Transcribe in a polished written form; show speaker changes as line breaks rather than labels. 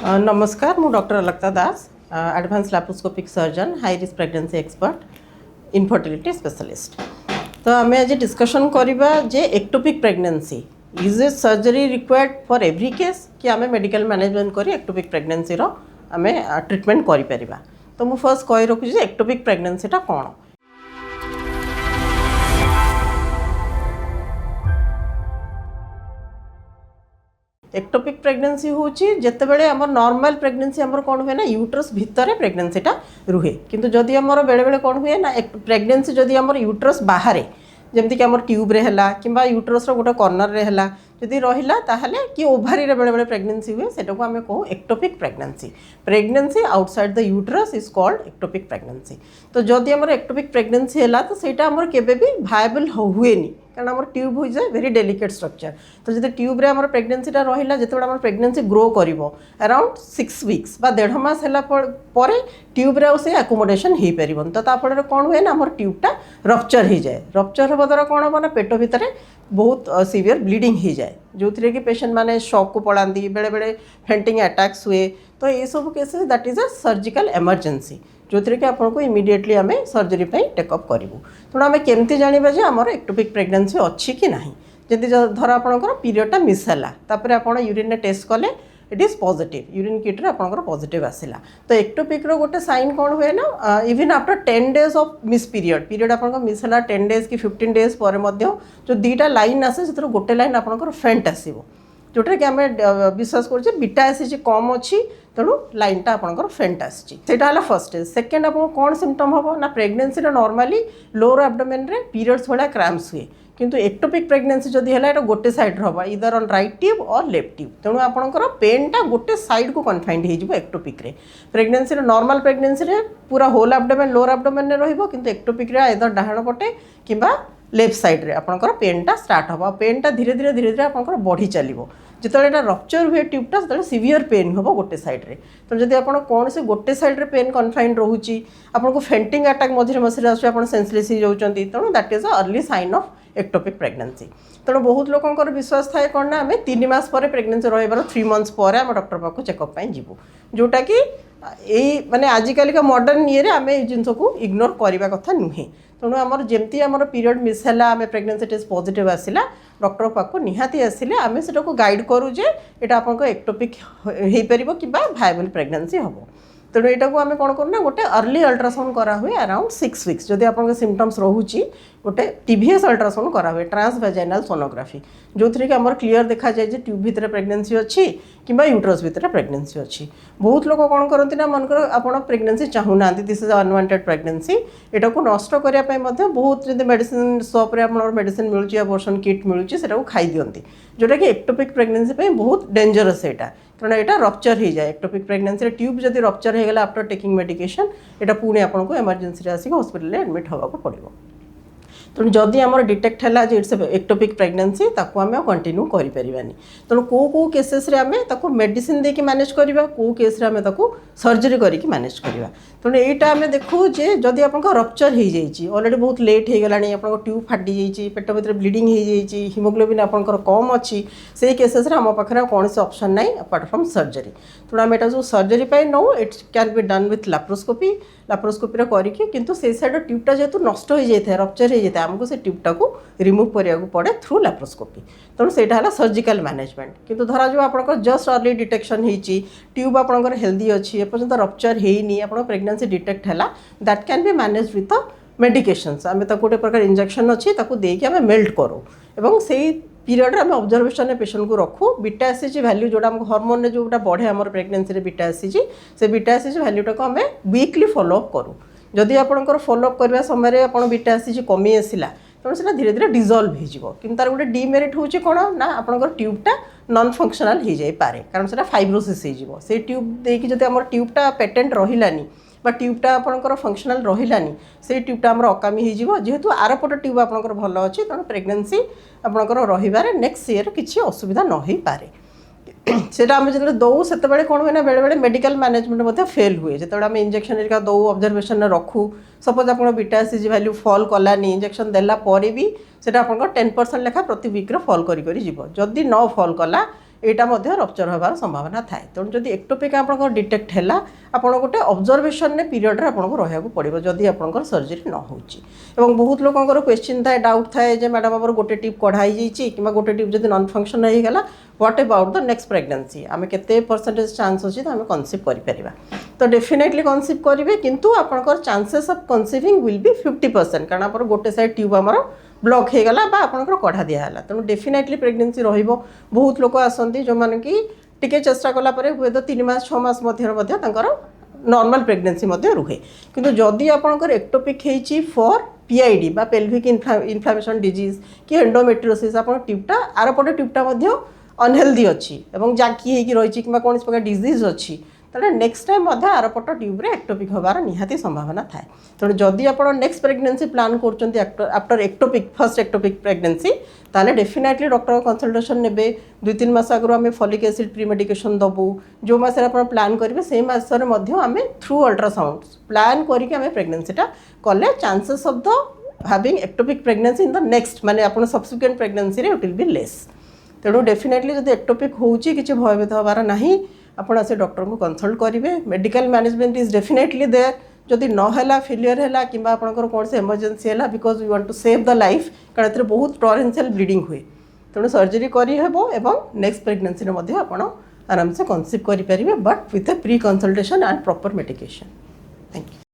नमस्कार मु doctor Alakta Das advance laparoscopic surgeon high risk pregnancy expert infertility specialist. तो आम आज डिस्कशन करवा जे ectopic pregnancy is a surgery required for every case कि आम मेडिकल मैनेजमेंट कर एक्टोपिक प्रेगनेंसी आम ट्रिटमेंट कर। तो मुझे फर्स्ट कही रखुच्छी एक्टोपिक प्रेगनेंसीटा कौन। एक्टोपिक प्रेगनेंसी हूँ जितेबाला आम नॉर्मल प्रेगनेंसी आमर कौन हुए ना यूट्रस भितर प्रेगनेंसीटा रुहे, किंतु जदि आमर बेले बेले कौन हुए ना प्रेगनेंसी जदि आमर यूट्रस बाहर जमीक आम ट्यूब्रे है कि यूट्रस गोटे कर्नर रे है जदि रहा ताहले कि ओभारी बेले बेले प्रेगनेंसी हुए सेटा को आम कहूँ ectopic pregnancy. Pregnancy outside the uterus is called ectopic pregnancy. तो जदि आमर एक्टोपिक प्रेगनेंसी है तो सेटा आमर केबे भी वायबल हुए कारण आम ट्यूब हो जाए वेरी डेलिकेट स्ट्रक्चर। तो जब ट्यूब्रे आम प्रेगनेंसीटा रहा जिते आम प्रेगनेंसी ग्रो कर अराउंड 6 वीक्स बा 1.5 मास है ट्यूब्रे से आकोमोडेशन हो पार। तो ताफल कौन हुए ना आम ट्यूबटा रप्चर हो जाए। रप्चर हवा द्वारा कौन हम ना पेट भितर बहुत सीवियर ब्लीडिंग हो जाए जो थी कि पेशेंट मैंने शॉक को पड़ाती बेले बेले फेंटिंग अटैक्स हुए। तो ये सब cases that is a surgical emergency जो थी कि आपको इमिडिएटली आम सर्जरी टेकअप करूँ। तेणु आम केमती जाना जे आमर एक्टोपिक प्रेगनेंसी अच्छी कि ना। जदि धर आपंकर पीरियडटा मिस है तापर आप यूरिन टेस्ट कले it is positive urine kit रे आपंकर पॉजिटिव आसला। तो एक्टोपिक गोटे साइन कौन हुए ना even after 10 days of miss period आपंकर मिस है 10 डेज कि 15 डेज पर जो दुईटा लाइन आसे से गोटे लाइन आपंकर फेंट आसो जोटा कि आम विश्वास करुचे बीटा एसिड कम अच्छी तेणु लाइनटा आपंकर फेंट आसला फर्स्ट स्टेज। सेकेंड आप कौन सिम्पटम हम ना प्रेगनेंसी नॉर्मली लोअर एब्डोमेन रे पीरियड्स भाया क्रैम्प्स हुए किंतु एक्टोपिक प्रेगनेंसी जदि है ये गोटे साइड हम इधर ऑन राइट ट्यूब और लेफ्ट ट्यूब तेणु आपंकर पेनटा गोटे साइड को कन्फाइंड हो एक्टोपिक रे। प्रेगनेंसी नॉर्मल प्रेगनेंसी रे पूरा होल एब्डोमेन लोअर एब्डोमेन किंतु एक्टोपिक रे इधर डाहाण पटे किंबा लेफ्ट साइड रे आपंकर पेनटा स्टार्ट हम पेनटा धीरे धीरे धीरे धीरे आपंकर बढ़ी चलो जिते रप्चर हुए ट्यूबटा से सीवियर पेन हम गोटे साइड्रे। तो जब आप कौन से गोटे साइड्रे पेन कन्फाइंड रोचे आपको फेंटिंग अटैक मझे मझे आप सेंसलेस हो जाती तेणु that is a early sign of ectopic pregnancy. तेणु बहुत लोकर विश्वास थाए कौन ना आम 3 मास पर प्रेगनेंसी रही 3 मंथ्स पर आम डॉक्टर पाक चेकअप जीवु जोटा कि यही माने आजिकल का मॉडर्न ये आम ये जिन को इग्नोर करने कथा नुहे। तेणु आमर जमती आमर पीरियड मिस है आम प्रेगनेंसी टेस्ट पॉजिटिव आसला डॉक्टर पाक निहाती आसिले आम से गाइड करूँ जे ये आपको एक्टोपिक हो पार कि वायबल प्रेगनेंसी हम। तेणु यहाँ को आम कौन करूँ गोटे अर्ली अल्ट्रासाउंड करा हुए अराउंड 6 वीक्स जदि आप सिम्पटम्स रोचे गोटे टीवीएस अल्ट्रासाउंड करा हुए ट्रांसवेजाइनल सोनोग्राफी जो थी कि आमर क्लीयर देखा जाए जे ट्यूब भितर प्रेगनेंसी अच्छी कि यूट्रस भितर प्रेगनेंसी अच्छी। बहुत लोग कौन करती ना मनकर आप प्रेगनेंसी चाहूना दिस इज अनवांटेड प्रेगनेंसी यहाँ को नष्ट करने बहुत जब मेडिसिन शॉप आप मेडिसिन मिलूँ अबॉर्शन किट मिलूँ से खाई दिखती जोटा कि एक्टोपिक प्रेगनेंसी बहुत डेंजरस यहाँ कारण यहाँ रप्चर हो जाए। एक्टोपिक प्रेगनेंसी ट्यूब जब रप्चर हो गला आफ्टर टेकिंग मेडिकेशन यहाँ पुणी आपको इमरजेंसी आसिक हॉस्पिटल एडमिट होगा पड़ो। तेणु जदि आम डिटेक्ट है इट्स एक्टोपिक प्रेगनेंसी ताको आम कंटिन्यू करें। तेणु कौ केसेस आम मेडिसिन देकी मैनेज करवा कौ केस आम सर्जरी करके मैनेज करवा। तेणु यहाँ आम देखू जे जदि आप रप्चर हो जाए ऑलरेडी बहुत लेट हो गला आप ट्यूब फाटी जाइए पेट भर ब्लीडिंग हो जाए हिमोग्लोबिन आपंकर कम अच्छी से केसेस आम पाखे कौन से ऑप्शन ना अपार्ट फ्रॉम सर्जरी। तेणु आम यहाँ जो surgery now it can be done with laparoscopy laparoscopy करके किंतु से साइड ट्यूबटा जेहेतु नष्ट हो जाए रप्चर हो जाए आमको से ट्यूबटा को रिमूव करने पड़े थ्रू लैप्रोस्कोपी। तेणु से सर्जिकल मैनेजमेंट किंतु धरा जो आप जस्ट अर्ली डिटेक्शन होती ट्यूब आपंकर हेल्दी अच्छी एपर्यंत रप्चर होनी आप प्रेगनेंसी डिटेक्ट है that can be manage with medications आम गोटे प्रकार इंजेक्शन अच्छी देकी आम मेल्ट करूँ और से पीरियड आम ऑब्जर्वेशन पेशेंट को रखू बीटा एसिजी वैल्यू जोटा हार्मोन रे जोटा बढ़े आम प्रेगनेंसी रे बीटा एसिजी से बीटा एसिजी वैल्यूटा को आम वीकली फॉलोअप करूँ। जदि आपंकर फॉलोअप करने समय आप बीटा एसिजी कमी आसला तेणु से धीरे धीरे डिजल्व हो कि तार गोटे डीमेरिट हूँ कौन ना आपंकर ट्यूबटा नॉन फंक्शनल हो जाए पारे कारण से फाइब्रोसिस हो ट्यूब देकी जब आम ट्यूबटा पेटेंट रहिलानी बा ट्यूबटा आपंकर फंक्शनल रहिलानी से ट्यूबटा आम अकामी हो जेहेतु आरपट ट्यूब आपंकर भल अच्छी तेणु प्रेगनेंसी आपंकर रही नेक्स्ट ईयर किसी असुविधा न हो पारे। सेटा आम जो दौ से कौन हुए ना बेले बेले मेडिकल मैनेजमेंट फेल हुए जो आम इंजेक्शन दौ ऑब्जर्वेशन रखू सपोज आप beta ECG value fall Kalani injection देला भी से 10% लेखा प्रति वीक फॉल करी जदि न फॉल कला यहाँ रप्चर होबार संभावना थाए तेणु जदि एक्टोपिक आप डिटेक्ट है आप गोटे ऑब्जर्वेशन पीरियड आपको रहा पड़ो जदि आप सर्जरी न हो बहुत लोकर क्वेश्चन थाए डाउट थाए जे मैडम आम गोटे टिप कढ़ाई कि गोटे टिप जब नन फंक्शन होगा what about the next pregnancy आम के परसेंटेज चांस अच्छी तो आम कनसिव कर तो डेफिनेटली कनसिव करेंगे किंतु आपंकर चांसेस ऑफ कनसिविंग विल बी 50% कारण आप गोटे साइड ट्यूब आमर ब्लॉक हो गला आपंकर कढ़ा दिहला तेणु डेफिनेटली प्रेगनेंसी रहिबो बहुत लोक आसती जो मैंने कि टिके चेष्टा कलापर हुए तो 3 मास 6 मास नॉर्मल प्रेगनेंसी रुहे किंतु जदि आपंकर एक्टोपिक होती फॉर पीआईडी बा पेल्विक इन्फ्लामेशन डिजीज कि एंडोमेट्रियोसिस आप ट्यूबटा आरपटे ट्यूबटा अनहेल्दी अच्छी जाकी रही कि कौन प्रकार डिजीज अच्छी तेना नेक्स्ट टाइम आरपट ट्यूब्रे एक्टोपिक होबार निहाती संभावना थाए तेणु जदि आप नेक्स्ट प्रेगनेंसी प्लान कर after ectopic first ectopic pregnancy ताले डेफिनेटली डॉक्टर कंसल्टेशन ने 2-3 मास आगु आम फॉलिक एसिड प्री मेडिकेशन दबू जो मस आप प्लान करेंगे से मसरे आम थ्रू अल्ट्रासाउंड प्लान करके प्रेगनेंसीटा कले chances of the having ectopic pregnancy in the next माने आप सब्सिक्वेंट प्रेगनेंसी रे इट विल बी लेस तेणु डेफिनेटली जब एक्टोपिक होची किसी भयभीत हबार नहीं आपण से डॉक्टर को कंसल्ट करेंगे medical management is definitely there जदि नहला फेलियर है कि कौन से इमरजेंसी है because we want to save the life कारण बहुत टॉरेंशियल ब्लीडिंग हुए तेणु सर्जरी करहब एवं नेक्स्ट प्रेगनेंसी आप आराम से कनसिव करेंगे but with A pre consultation and proper medication thank you.